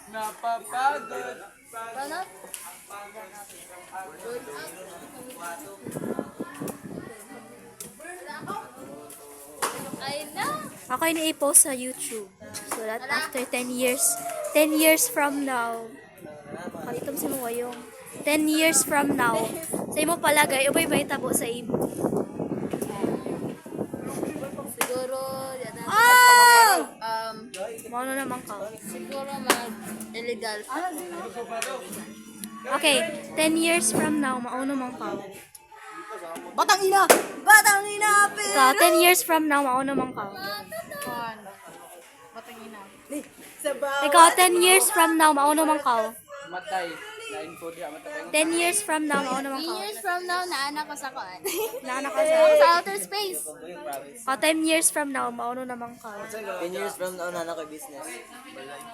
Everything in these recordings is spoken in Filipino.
Napapagod. Burnout? Ay na! Ako yung i-post sa YouTube. So that after 10 years from now, kalitom si mo yung 10 years from now, sa imo palagay, ubay ba itabo sa imo? Siguro, yan na. Mano naman ka. Siguro mag-illegal. Okay, 10 years from now, mauno man ka. Batang ina! Batang ina! Ikaw, 10 years from now, mauno man ka. Batang ina. Ikaw, 10 years from now, mauno man ka. Matay. Lain po diya matay. 10 years from now, mauno man 3 ka. years from now, naanak ko sa kuan. Naanak ka sa... Sa outer space. Ikaw, 10 years from now, mauno naman ka. 10 years from now, nana ko business.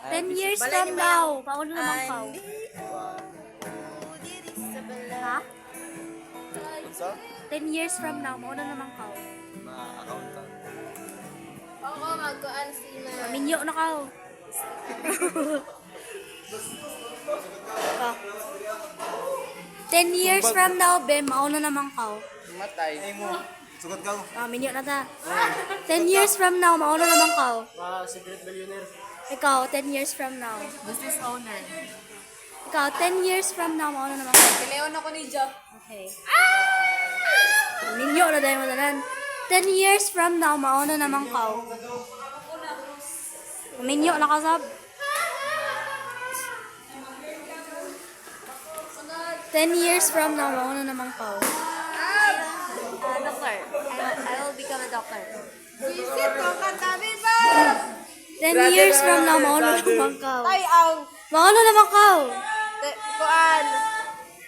10 years from now, mauno naman ka. Ha? Unsa? 10 years from now, mauno naman ka. Ma-accountant. Ako, magkuan sila. Minyo na ka. Ka. 10 years from now, be, mauno naman ka. Matay. Sugat ka. Minyo na ta. 10 years from now, mauno naman ka. Secret billionaire. Ikaw, 10 years from now. Business owner. Ikaw, 10 years from now, mauno naman ka. Kileon ako ni Jo. Okay. Minyo na dahil madalan. 10 years from now, mauno naman ka. Minyo na ka, sab. 10 years from now, mauno naman ka. Doctor. I will become a doctor. 10 years from now, mauno naman ka. Ay, ang Mauno naman ka. kuan.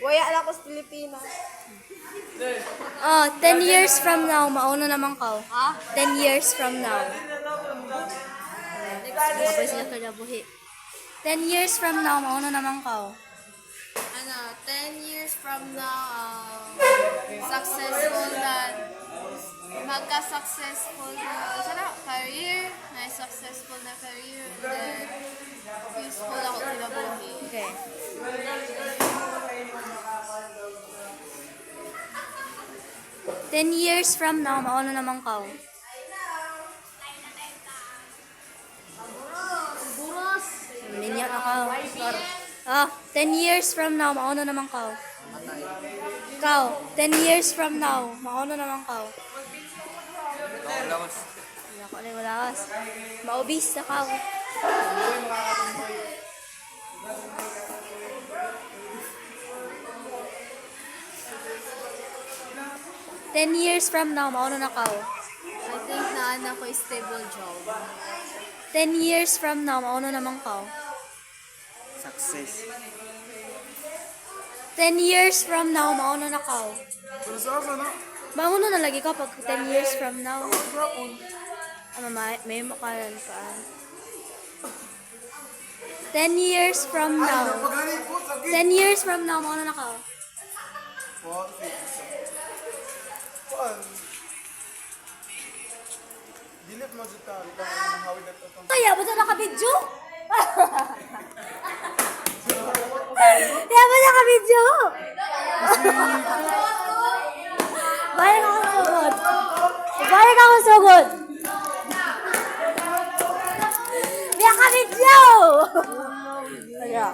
Waya na ako sa Pilipinas. 10 years from now, mauno naman ka. 10 years from now. Kapag sila kagabuhi. 10 years from now, mauno naman ka. 10 years from now, successful na, magka-successful na, career, may successful na career, then, useful ako kinabuhi. Okay. Ten years from now, mauno naman ka. Minyo na ka. 10 years from now, mauno naman ka. Ikaw, 10 years from now, mauno naman ka. Wala ko na walakas. Maubis na ka. Ten years from now, mauno na ka. I think naanak ko stable job. 10 years from now, mauno naman ka. Success. 10 years from now, mauno na ka. Mauno na lagi ka pag 10 years from now. May makalan pa. 10 years from now. 10 years from now, mauno na ka. Dilit mo sa tao. Hawid at ito. Kaya ba ito naka-video? Kaya ba naka-video? Balik ako sugod. Balik ako sugod. Kaya ka-video! Kaya.